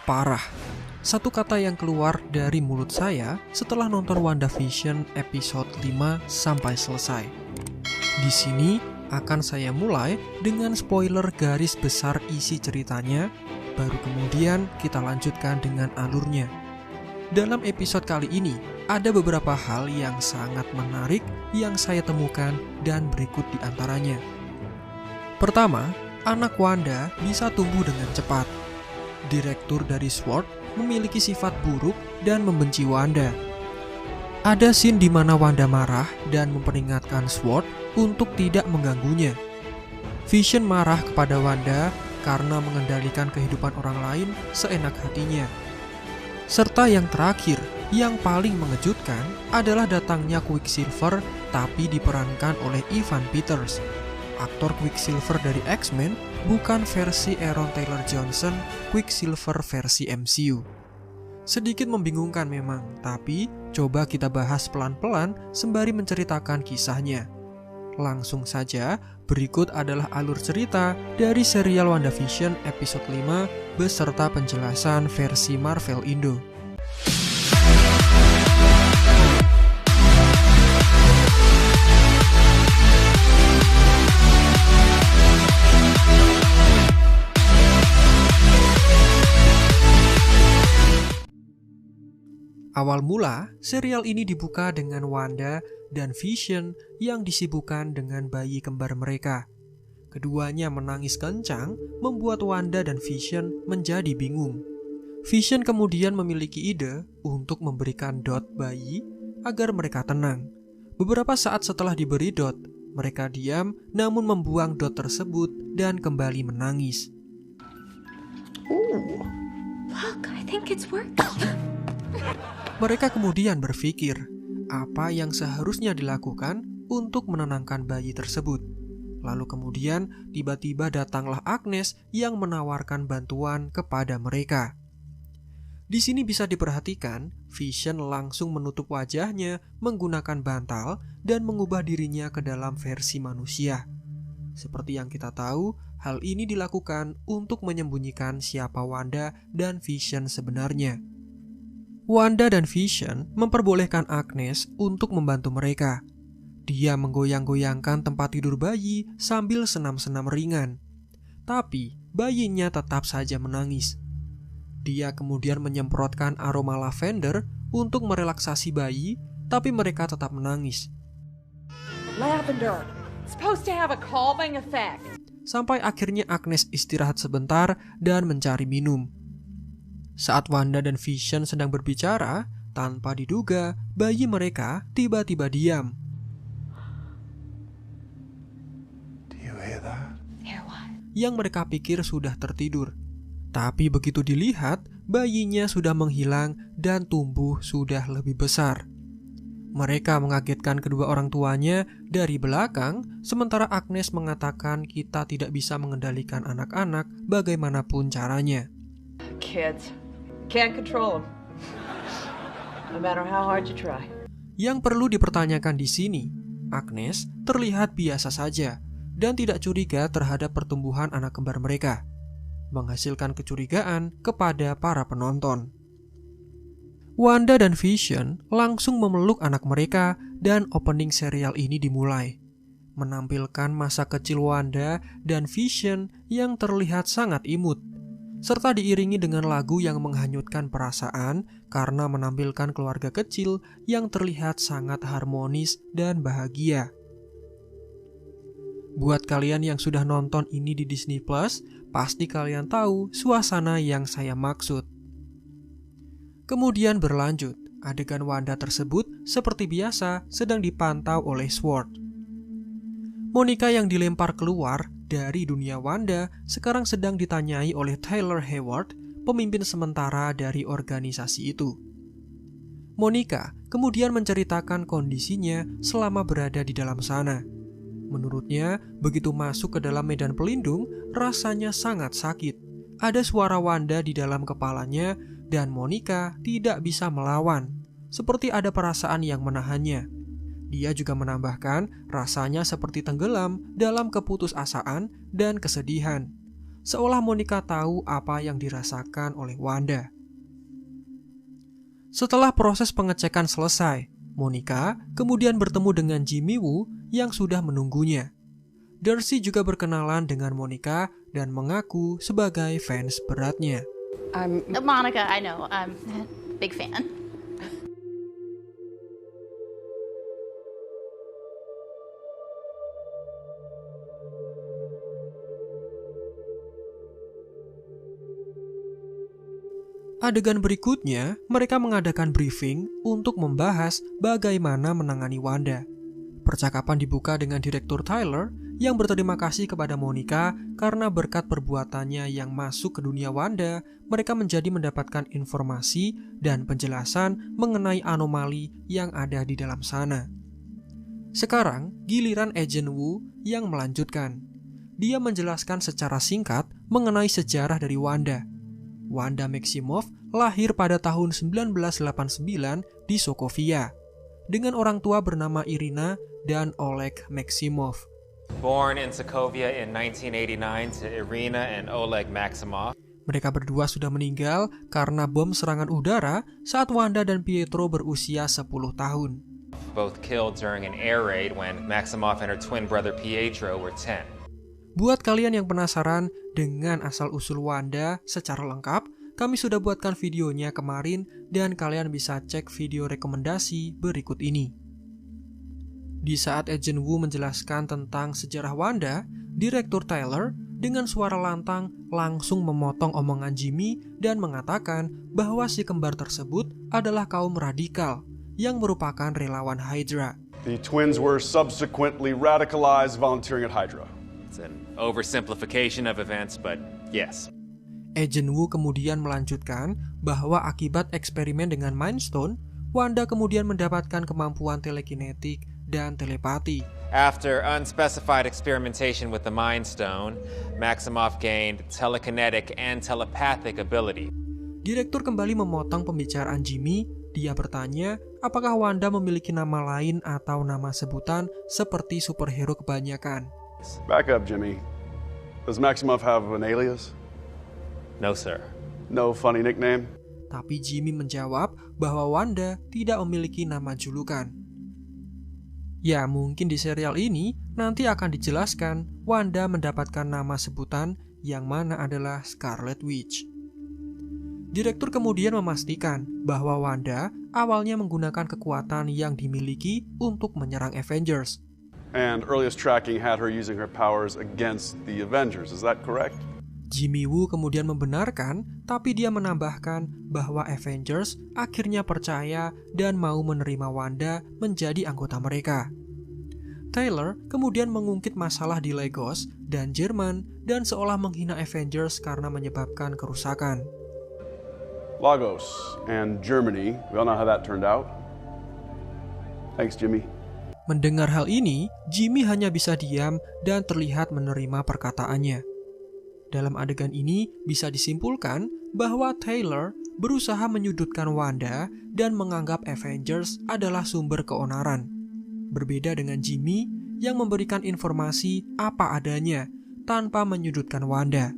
Parah. Satu kata yang keluar dari mulut saya setelah nonton WandaVision episode 5 sampai selesai. Di sini akan saya mulai dengan spoiler garis besar isi ceritanya, baru kemudian kita lanjutkan dengan alurnya. Dalam episode kali ini, ada beberapa hal yang sangat menarik yang saya temukan dan berikut di antaranya. Pertama, anak Wanda bisa tumbuh dengan cepat. Direktur dari SWORD memiliki sifat buruk dan membenci Wanda. Ada scene di mana Wanda marah dan memperingatkan SWORD untuk tidak mengganggunya. Vision marah kepada Wanda karena mengendalikan kehidupan orang lain seenak hatinya. Serta yang terakhir, yang paling mengejutkan adalah datangnya Quicksilver tapi diperankan oleh Evan Peters. Aktor Quicksilver dari X-Men bukan versi Aaron Taylor Johnson, Quicksilver versi MCU. Sedikit membingungkan memang, tapi coba kita bahas pelan-pelan sembari menceritakan kisahnya. Langsung saja, berikut adalah alur cerita dari serial WandaVision episode 5 beserta penjelasan versi Marvel Indo. Awal mula, serial ini dibuka dengan Wanda dan Vision yang disibukkan dengan bayi kembar mereka. Keduanya menangis kencang, membuat Wanda dan Vision menjadi bingung. Vision kemudian memiliki ide untuk memberikan dot bayi agar mereka tenang. Beberapa saat setelah diberi dot, mereka diam namun membuang dot tersebut dan kembali menangis. Ooh, look, I think it's working. Mereka kemudian berpikir, apa yang seharusnya dilakukan untuk menenangkan bayi tersebut. Lalu kemudian tiba-tiba datanglah Agnes yang menawarkan bantuan kepada mereka. Di sini bisa diperhatikan, Vision langsung menutup wajahnya menggunakan bantal dan mengubah dirinya ke dalam versi manusia. Seperti yang kita tahu, hal ini dilakukan untuk menyembunyikan siapa Wanda dan Vision sebenarnya. Wanda dan Vision memperbolehkan Agnes untuk membantu mereka. Dia menggoyang-goyangkan tempat tidur bayi sambil senam-senam ringan. Tapi bayinya tetap saja menangis. Dia kemudian menyemprotkan aroma lavender untuk merelaksasi bayi, tapi mereka tetap menangis. Lavender, supposed to have a calming effect. Sampai akhirnya Agnes istirahat sebentar dan mencari minum. Saat Wanda dan Vision sedang berbicara, tanpa diduga, bayi mereka tiba-tiba diam. Do you hear that? Hear what? Yang mereka pikir sudah tertidur. Tapi begitu dilihat, bayinya sudah menghilang dan tumbuh sudah lebih besar. Mereka mengagetkan kedua orang tuanya dari belakang, sementara Agnes mengatakan kita tidak bisa mengendalikan anak-anak bagaimanapun caranya. Kids, can't control them. No matter how hard you try. Yang perlu dipertanyakan di sini, Agnes terlihat biasa saja dan tidak curiga terhadap pertumbuhan anak kembar mereka, menghasilkan kecurigaan kepada para penonton. Wanda dan Vision langsung memeluk anak mereka dan opening serial ini dimulai, menampilkan masa kecil Wanda dan Vision yang terlihat sangat imut, serta diiringi dengan lagu yang menghanyutkan perasaan karena menampilkan keluarga kecil yang terlihat sangat harmonis dan bahagia. Buat kalian yang sudah nonton ini di Disney Plus, pasti kalian tahu suasana yang saya maksud. Kemudian berlanjut, adegan Wanda tersebut seperti biasa sedang dipantau oleh SWORD. Monica yang dilempar keluar dari dunia Wanda sekarang sedang ditanyai oleh Taylor Hayward, pemimpin sementara dari organisasi itu. Monica kemudian menceritakan kondisinya selama berada di dalam sana. Menurutnya, begitu masuk ke dalam medan pelindung, rasanya sangat sakit. Ada suara Wanda di dalam kepalanya dan Monica tidak bisa melawan, seperti ada perasaan yang menahannya. Dia juga menambahkan rasanya seperti tenggelam dalam keputusasaan dan kesedihan. seolah Monica tahu apa yang dirasakan oleh Wanda. Setelah proses pengecekan selesai, Monica kemudian bertemu dengan Jimmy Woo yang sudah menunggunya. Darcy juga berkenalan dengan Monica dan mengaku sebagai fans beratnya. Monica, I know, I'm a big fan. Adegan berikutnya, mereka mengadakan briefing untuk membahas bagaimana menangani Wanda. Percakapan dibuka dengan Direktur Tyler yang berterima kasih kepada Monica karena berkat perbuatannya yang masuk ke dunia Wanda, mereka menjadi mendapatkan informasi dan penjelasan mengenai anomali yang ada di dalam sana. Sekarang, giliran Agent Woo yang melanjutkan. Dia menjelaskan secara singkat mengenai sejarah dari Wanda. Wanda Maximoff lahir pada tahun 1989 di Sokovia dengan orang tua bernama Irina dan Oleg Maximoff. Born in Sokovia in 1989 to Irina and Oleg Maximoff. Mereka berdua sudah meninggal karena bom serangan udara saat Wanda dan Pietro berusia 10 tahun. Both killed during an air raid when Maximoff and her twin brother Pietro were 10. Buat kalian yang penasaran dengan asal-usul Wanda secara lengkap, kami sudah buatkan videonya kemarin dan kalian bisa cek video rekomendasi berikut ini. Di saat Agent Woo menjelaskan tentang sejarah Wanda, Direktur Tyler dengan suara lantang langsung memotong omongan Jimmy dan mengatakan bahwa si kembar tersebut adalah kaum radikal yang merupakan relawan Hydra. The twins were subsequently radicalized volunteering at Hydra. It's an oversimplification of events, but yes. Agent Woo kemudian melanjutkan bahwa akibat eksperimen dengan Mind Stone, Wanda kemudian mendapatkan kemampuan telekinetik dan telepati. After unspecified experimentation with the Mind Stone, Maximoff gained telekinetic and telepathic ability. Direktur kembali memotong pembicaraan Jimmy. Dia bertanya, apakah Wanda memiliki nama lain atau nama sebutan seperti superhero kebanyakan. Back up, Jimmy. Does Maximoff have an alias? No, sir. No funny nickname? Tapi Jimmy menjawab bahwa Wanda tidak memiliki nama julukan. Ya, mungkin di serial ini nanti akan dijelaskan Wanda mendapatkan nama sebutan yang mana adalah Scarlet Witch. Direktur kemudian memastikan bahwa Wanda awalnya menggunakan kekuatan yang dimiliki untuk menyerang Avengers. And earliest tracking had her using her powers against the Avengers, is that correct? Jimmy Woo kemudian membenarkan, tapi dia menambahkan bahwa Avengers akhirnya percaya dan mau menerima Wanda menjadi anggota mereka. Taylor kemudian mengungkit masalah di Lagos dan Jerman dan seolah menghina Avengers karena menyebabkan kerusakan. Lagos and Germany, we all know how that turned out. Thanks, Jimmy. Mendengar hal ini, Jimmy hanya bisa diam dan terlihat menerima perkataannya. Dalam adegan ini bisa disimpulkan bahwa Taylor berusaha menyudutkan Wanda dan menganggap Avengers adalah sumber keonaran. Berbeda dengan Jimmy yang memberikan informasi apa adanya tanpa menyudutkan Wanda.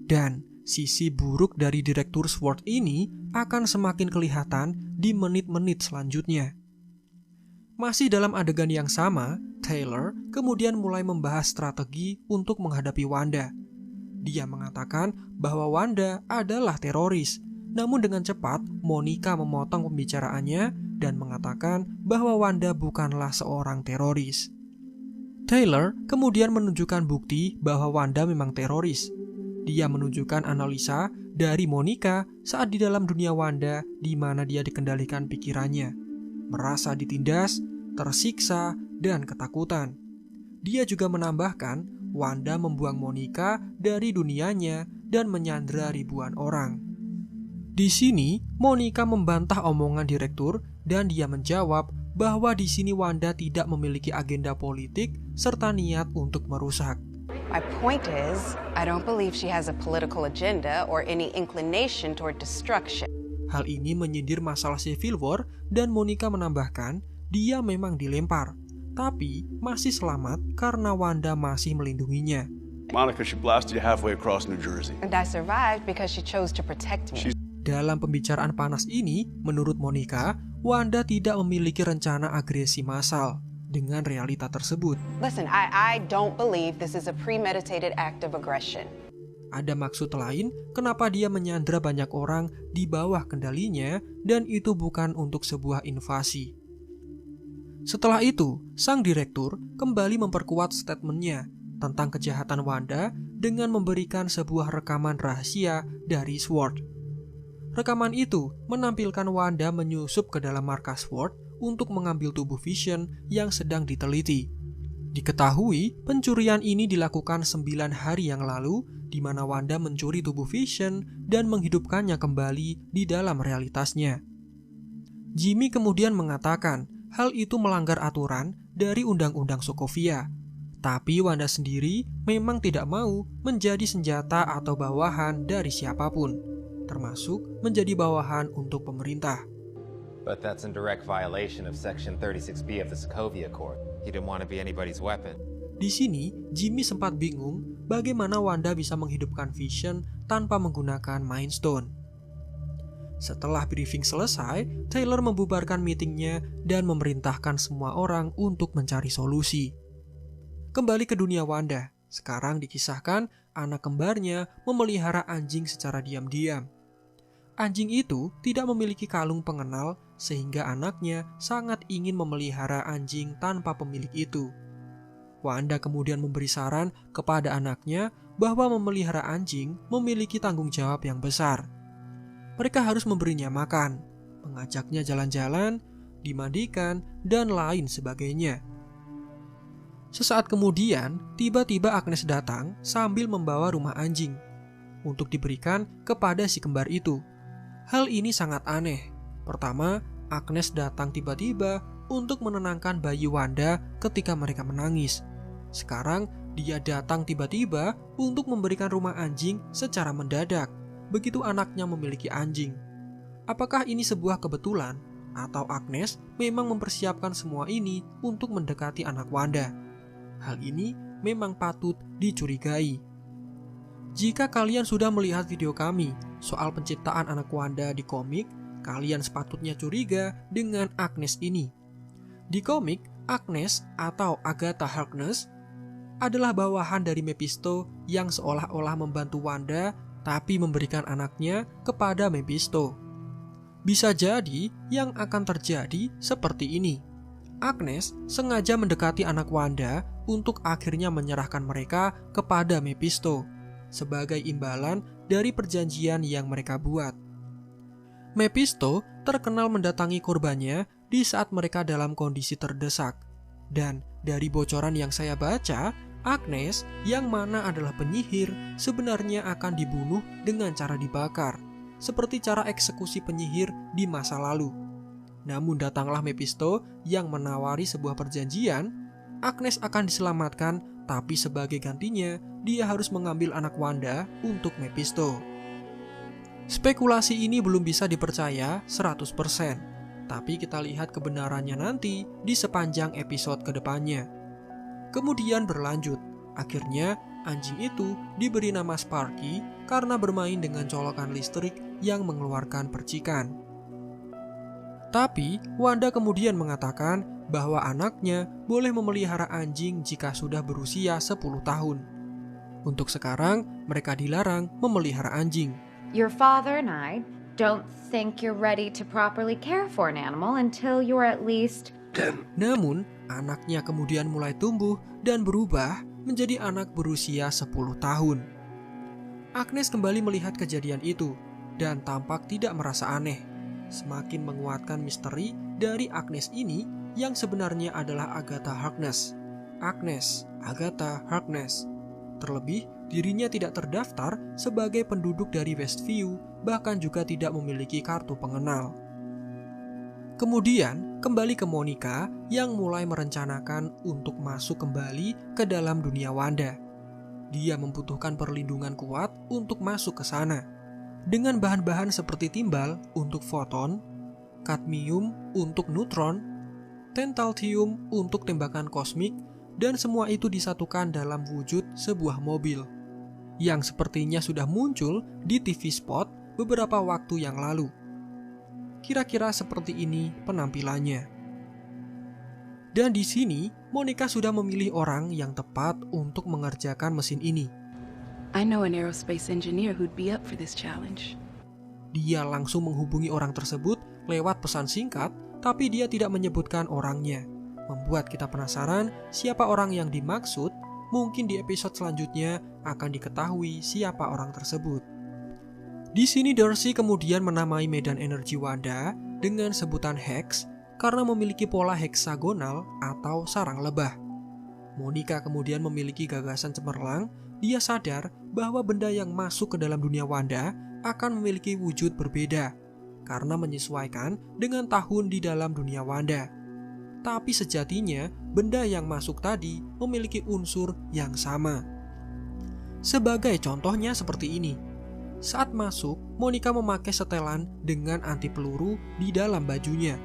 Dan sisi buruk dari Direktur SWORD ini akan semakin kelihatan di menit-menit selanjutnya. Masih dalam adegan yang sama, Taylor kemudian mulai membahas strategi untuk menghadapi Wanda. Dia mengatakan bahwa Wanda adalah teroris, namun dengan cepat Monica memotong pembicaraannya dan mengatakan bahwa Wanda bukanlah seorang teroris. Taylor kemudian menunjukkan bukti bahwa Wanda memang teroris. Dia menunjukkan analisa dari Monica saat di dalam dunia Wanda di mana dia dikendalikan pikirannya, merasa ditindas, tersiksa, dan ketakutan. Dia juga menambahkan Wanda membuang Monica dari dunianya dan menyandra ribuan orang. Di sini, Monica membantah omongan direktur dan dia menjawab bahwa di sini Wanda tidak memiliki agenda politik serta niat untuk merusak. My point is, I don't believe she has a political agenda or any inclination toward destruction. Hal ini menyindir masalah Civil War dan Monica menambahkan dia memang dilempar, tapi masih selamat karena Wanda masih melindunginya. Monica, she blasted you halfway across New Jersey. And I survived because she chose to protect me. Dalam pembicaraan panas ini, menurut Monica, Wanda tidak memiliki rencana agresi massal dengan realita tersebut. Listen, I don't believe this is a premeditated act of aggression. Ada maksud lain kenapa dia menyandra banyak orang di bawah kendalinya dan itu bukan untuk sebuah invasi. Setelah itu, sang direktur kembali memperkuat statementnya tentang kejahatan Wanda dengan memberikan sebuah rekaman rahasia dari SWORD. Rekaman itu menampilkan Wanda menyusup ke dalam markas SWORD untuk mengambil tubuh Vision yang sedang diteliti. Diketahui pencurian ini dilakukan 9 hari yang lalu, di mana Wanda mencuri tubuh Vision dan menghidupkannya kembali di dalam realitasnya. Jimmy kemudian mengatakan hal itu melanggar aturan dari Undang-Undang Sokovia. Tapi Wanda sendiri memang tidak mau menjadi senjata atau bawahan dari siapapun, termasuk menjadi bawahan untuk pemerintah. But that's in direct violation of Section 36B of the Sokovia Accord. He didn't want to be anybody's weapon. Di sini, Jimmy sempat bingung bagaimana Wanda bisa menghidupkan Vision tanpa menggunakan Mind Stone. Setelah briefing selesai, Taylor membubarkan meetingnya dan memerintahkan semua orang untuk mencari solusi. Kembali ke dunia Wanda, sekarang dikisahkan anak kembarnya memelihara anjing secara diam-diam. Anjing itu tidak memiliki kalung pengenal sehingga anaknya sangat ingin memelihara anjing tanpa pemilik itu. Wanda kemudian memberi saran kepada anaknya bahwa memelihara anjing memiliki tanggung jawab yang besar. Mereka harus memberinya makan, mengajaknya jalan-jalan, dimandikan, dan lain sebagainya. Sesaat kemudian, tiba-tiba Agnes datang sambil membawa rumah anjing untuk diberikan kepada si kembar itu. Hal ini sangat aneh. Pertama, Agnes datang tiba-tiba untuk menenangkan bayi Wanda ketika mereka menangis. Sekarang, dia datang tiba-tiba untuk memberikan rumah anjing secara mendadak, begitu anaknya memiliki anjing. Apakah ini sebuah kebetulan? Atau Agnes memang mempersiapkan semua ini untuk mendekati anak Wanda? Hal ini memang patut dicurigai. Jika kalian sudah melihat video kami soal penciptaan anak Wanda di komik, kalian sepatutnya curiga dengan Agnes ini. Di komik, Agnes atau Agatha Harkness adalah bawahan dari Mephisto yang seolah-olah membantu Wanda tapi memberikan anaknya kepada Mephisto. Bisa jadi yang akan terjadi seperti ini. Agnes sengaja mendekati anak Wanda untuk akhirnya menyerahkan mereka kepada Mephisto sebagai imbalan dari perjanjian yang mereka buat. Mephisto terkenal mendatangi korbannya di saat mereka dalam kondisi terdesak. Dan dari bocoran yang saya baca, Agnes yang mana adalah penyihir sebenarnya akan dibunuh dengan cara dibakar, seperti cara eksekusi penyihir di masa lalu. Namun datanglah Mephisto yang menawari sebuah perjanjian. Agnes akan diselamatkan, tapi sebagai gantinya dia harus mengambil anak Wanda untuk Mephisto. Spekulasi ini belum bisa dipercaya 100%, tapi kita lihat kebenarannya nanti di sepanjang episode kedepannya. Kemudian berlanjut, akhirnya anjing itu diberi nama Sparky karena bermain dengan colokan listrik yang mengeluarkan percikan. Tapi Wanda kemudian mengatakan bahwa anaknya boleh memelihara anjing jika sudah berusia 10 tahun. Untuk sekarang, mereka dilarang memelihara anjing. Your father and I don't think you're ready to properly care for an animal until you're at least... Namun, anaknya kemudian mulai tumbuh dan berubah menjadi anak berusia 10 tahun. Agnes kembali melihat kejadian itu dan tampak tidak merasa aneh, semakin menguatkan misteri dari Agnes ini yang sebenarnya adalah Agatha Harkness. Agnes, Agatha Harkness. Terlebih, dirinya tidak terdaftar sebagai penduduk dari Westview, bahkan juga tidak memiliki kartu pengenal. Kemudian, kembali ke Monica yang mulai merencanakan untuk masuk kembali ke dalam dunia Wanda. Dia membutuhkan perlindungan kuat untuk masuk ke sana. Dengan bahan-bahan seperti timbal untuk foton, kadmium untuk neutron, tentaltium untuk tembakan kosmik, dan semua itu disatukan dalam wujud sebuah mobil yang sepertinya sudah muncul di TV spot beberapa waktu yang lalu. Kira-kira seperti ini penampilannya. Dan di sini, Monica sudah memilih orang yang tepat untuk mengerjakan mesin ini. I know an aerospace engineer who'd be up for this challenge. Dia langsung menghubungi orang tersebut lewat pesan singkat, tapi dia tidak menyebutkan orangnya. Membuat kita penasaran siapa orang yang dimaksud. Mungkin di episode selanjutnya akan diketahui siapa orang tersebut. Di sini Darcy kemudian menamai medan energi Wanda dengan sebutan Hex karena memiliki pola heksagonal atau sarang lebah. Monica kemudian memiliki gagasan cemerlang. Dia sadar bahwa benda yang masuk ke dalam dunia Wanda akan memiliki wujud berbeda karena menyesuaikan dengan tahun di dalam dunia Wanda. Tapi sejatinya, benda yang masuk tadi memiliki unsur yang sama. Sebagai contohnya seperti ini. Saat masuk, Monica memakai setelan dengan anti peluru di dalam bajunya.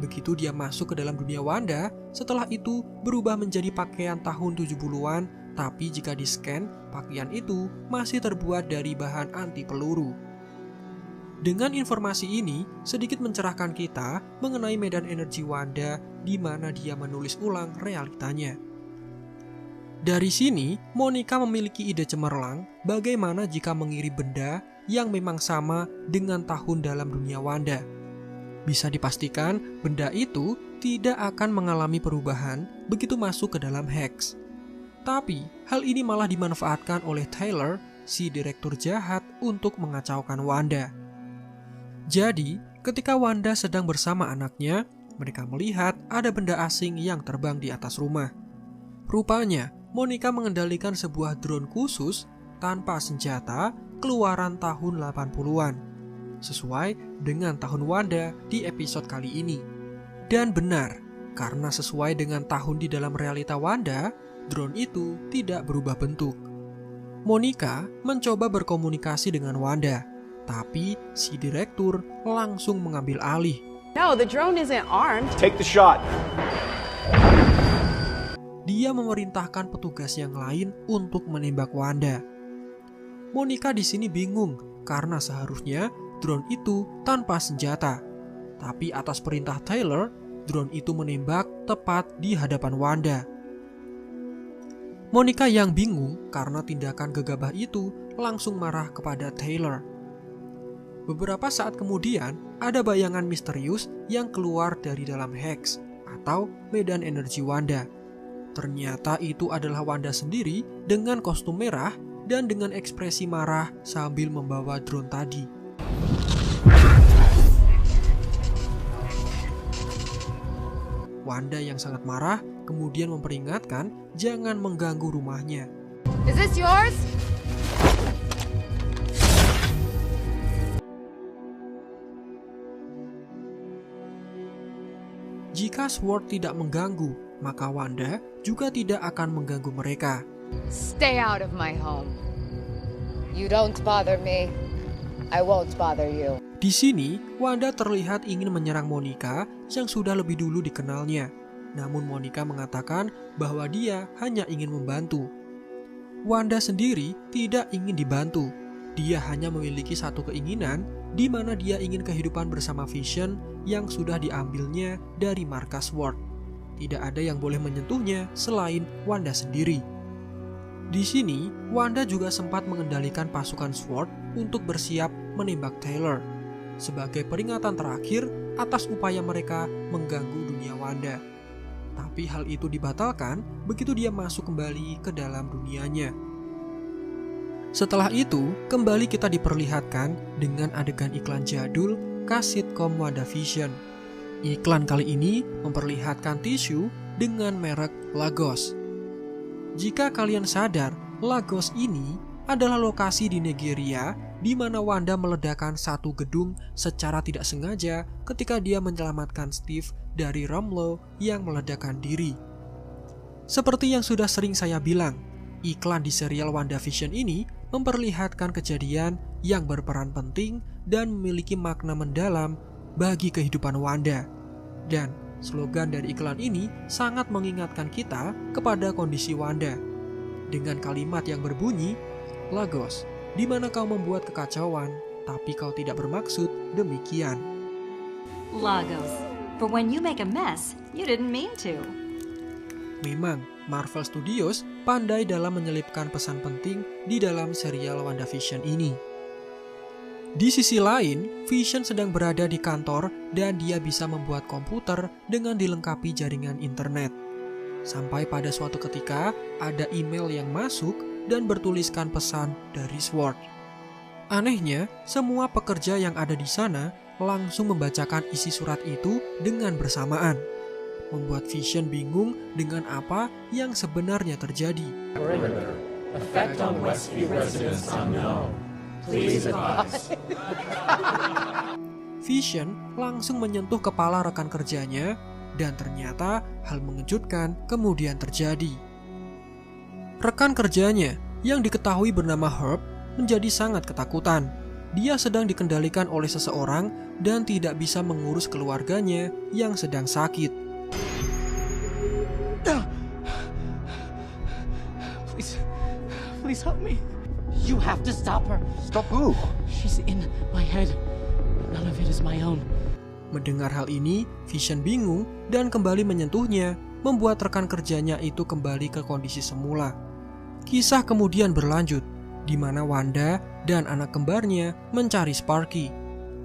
Begitu dia masuk ke dalam dunia Wanda, setelah itu berubah menjadi pakaian tahun 70-an, tapi jika di-scan, pakaian itu masih terbuat dari bahan anti peluru. Dengan informasi ini, sedikit mencerahkan kita mengenai medan energi Wanda di mana dia menulis ulang realitanya. Dari sini, Monica memiliki ide cemerlang bagaimana jika mengirim benda yang memang sama dengan tahun dalam dunia Wanda. Bisa dipastikan benda itu tidak akan mengalami perubahan begitu masuk ke dalam Hex. Tapi, hal ini malah dimanfaatkan oleh Taylor, si direktur jahat, untuk mengacaukan Wanda. Jadi, ketika Wanda sedang bersama anaknya, mereka melihat ada benda asing yang terbang di atas rumah. Rupanya, Monica mengendalikan sebuah drone khusus tanpa senjata keluaran tahun 80-an. Sesuai dengan tahun Wanda di episode kali ini. Dan benar, karena sesuai dengan tahun di dalam realita Wanda, drone itu tidak berubah bentuk. Monica mencoba berkomunikasi dengan Wanda, tapi si direktur langsung mengambil alih. No, the drone isn't armed. Take the shot. Dia memerintahkan petugas yang lain untuk menembak Wanda. Monica di sini bingung karena seharusnya drone itu tanpa senjata. Tapi atas perintah Taylor, drone itu menembak tepat di hadapan Wanda. Monica yang bingung karena tindakan gegabah itu langsung marah kepada Taylor. Beberapa saat kemudian, ada bayangan misterius yang keluar dari dalam Hex atau medan energi Wanda. Ternyata itu adalah Wanda sendiri dengan kostum merah dan dengan ekspresi marah sambil membawa drone tadi. Wanda yang sangat marah kemudian memperingatkan jangan mengganggu rumahnya. Is this yours? Jika Sword tidak mengganggu, maka Wanda juga tidak akan mengganggu mereka. Stay out of my home. You don't bother me. I won't bother you. Di sini, Wanda terlihat ingin menyerang Monica yang sudah lebih dulu dikenalnya. Namun Monica mengatakan bahwa dia hanya ingin membantu. Wanda sendiri tidak ingin dibantu. Dia hanya memiliki satu keinginan, di mana dia ingin kehidupan bersama Vision yang sudah diambilnya dari markas Sword. Tidak ada yang boleh menyentuhnya selain Wanda sendiri. Di sini, Wanda juga sempat mengendalikan pasukan Sword untuk bersiap menembak Taylor sebagai peringatan terakhir atas upaya mereka mengganggu dunia Wanda. Tapi hal itu dibatalkan begitu dia masuk kembali ke dalam dunianya. Setelah itu, kembali kita diperlihatkan dengan adegan iklan jadul khas sitkom WandaVision. Iklan kali ini memperlihatkan tisu dengan merek Lagos. Jika kalian sadar, Lagos ini adalah lokasi di Nigeria di mana Wanda meledakkan satu gedung secara tidak sengaja ketika dia menyelamatkan Steve dari Romlo yang meledakkan diri. Seperti yang sudah sering saya bilang, iklan di serial WandaVision ini memperlihatkan kejadian yang berperan penting dan memiliki makna mendalam bagi kehidupan Wanda. Dan Slogan dari iklan ini sangat mengingatkan kita kepada kondisi Wanda. Dengan kalimat yang berbunyi, Lagos, di mana kau membuat kekacauan, tapi kau tidak bermaksud demikian. Lagos, for when you make a mess, you didn't mean to. Memang, Marvel Studios pandai dalam menyelipkan pesan penting di dalam serial WandaVision ini. Di sisi lain, Vision sedang berada di kantor dan dia bisa membuat komputer dengan dilengkapi jaringan internet. Sampai pada suatu ketika, ada email yang masuk dan bertuliskan pesan dari SWORD. Anehnya, semua pekerja yang ada di sana langsung membacakan isi surat itu dengan bersamaan, membuat Vision bingung dengan apa yang sebenarnya terjadi. Effect on Westview residents unknown. Please advise. Vision langsung menyentuh kepala rekan kerjanya dan ternyata hal mengejutkan kemudian terjadi. Rekan kerjanya yang diketahui bernama Herb menjadi sangat ketakutan. Dia sedang dikendalikan oleh seseorang dan tidak bisa mengurus keluarganya yang sedang sakit. Please help me. You have to stop her. Stop who? She's in my head. None of it is my own. Mendengar hal ini, Vision bingung dan kembali menyentuhnya, membuat rekan kerjanya itu kembali ke kondisi semula. Kisah kemudian berlanjut, di mana Wanda dan anak kembarnya mencari Sparky.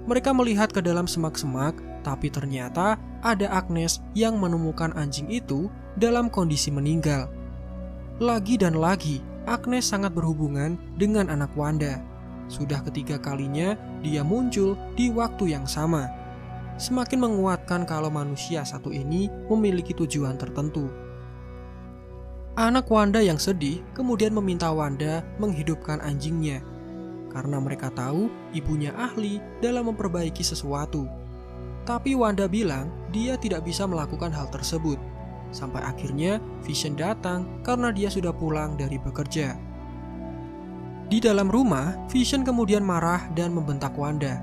Mereka melihat ke dalam semak-semak, tapi ternyata ada Agnes yang menemukan anjing itu dalam kondisi meninggal. Lagi dan lagi, Agnes sangat berhubungan dengan anak Wanda. Sudah ketiga kalinya dia muncul di waktu yang sama. Semakin menguatkan kalau manusia satu ini memiliki tujuan tertentu. Anak Wanda yang sedih kemudian meminta Wanda menghidupkan anjingnya. Karena mereka tahu ibunya ahli dalam memperbaiki sesuatu. Tapi Wanda bilang dia tidak bisa melakukan hal tersebut. Sampai akhirnya Vision datang karena dia sudah pulang dari bekerja. Di dalam rumah, Vision kemudian marah dan membentak Wanda.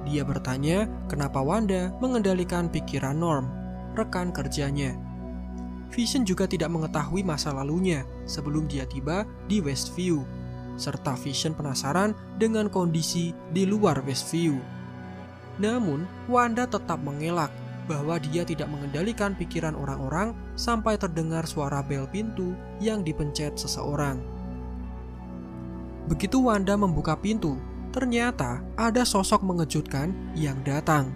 Dia bertanya kenapa Wanda mengendalikan pikiran Norm, rekan kerjanya. Vision juga tidak mengetahui masa lalunya sebelum dia tiba di Westview, serta Vision penasaran dengan kondisi di luar Westview. Namun, Wanda tetap mengelak bahwa dia tidak mengendalikan pikiran orang-orang sampai terdengar suara bel pintu yang dipencet seseorang. Begitu Wanda membuka pintu, ternyata ada sosok mengejutkan yang datang.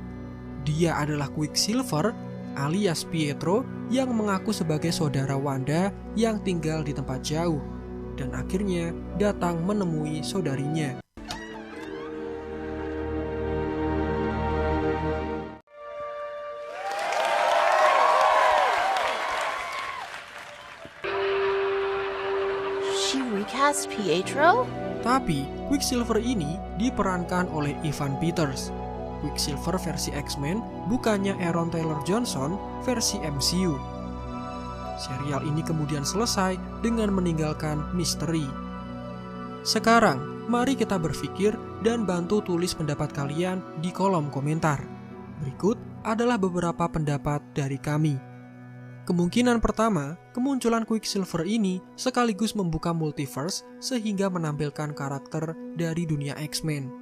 Dia adalah Quicksilver alias Pietro yang mengaku sebagai saudara Wanda yang tinggal di tempat jauh dan akhirnya datang menemui saudarinya. She recast Pietro? Tapi Quicksilver ini diperankan oleh Evan Peters. Quicksilver versi X-Men bukannya Aaron Taylor Johnson versi MCU. Serial ini kemudian selesai dengan meninggalkan misteri. Sekarang, mari kita berpikir dan bantu tulis pendapat kalian di kolom komentar. Berikut adalah beberapa pendapat dari kami. Kemungkinan pertama, kemunculan Quicksilver ini sekaligus membuka multiverse sehingga menampilkan karakter dari dunia X-Men.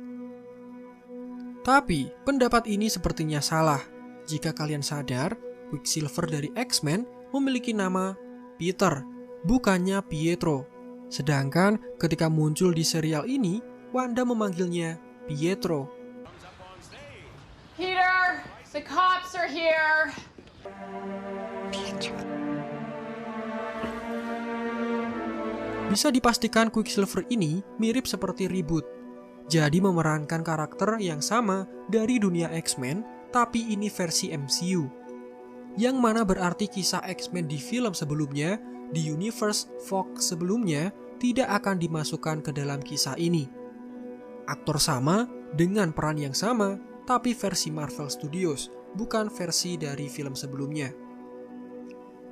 Tapi, pendapat ini sepertinya salah. Jika kalian sadar, Quicksilver dari X-Men memiliki nama Peter, bukannya Pietro. Sedangkan ketika muncul di serial ini, Wanda memanggilnya Pietro. Peter, the cops are here. Bisa dipastikan Quicksilver ini mirip seperti reboot. Jadi memerankan karakter yang sama dari dunia X-Men, tapi ini versi MCU. Yang mana berarti kisah X-Men di film sebelumnya, di universe Fox sebelumnya, tidak akan dimasukkan ke dalam kisah ini. Aktor sama, dengan peran yang sama, tapi versi Marvel Studios, bukan versi dari film sebelumnya.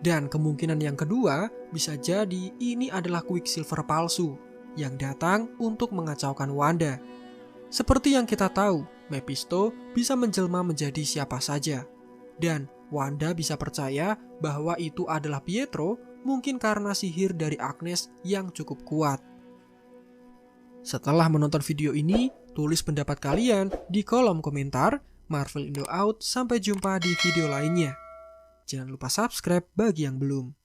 Dan kemungkinan yang kedua, bisa jadi ini adalah Quicksilver palsu yang datang untuk mengacaukan Wanda. Seperti yang kita tahu, Mephisto bisa menjelma menjadi siapa saja. Dan Wanda bisa percaya bahwa itu adalah Pietro mungkin karena sihir dari Agnes yang cukup kuat. Setelah menonton video ini, tulis pendapat kalian di kolom komentar. Marvel Indo out, sampai jumpa di video lainnya. Jangan lupa subscribe bagi yang belum.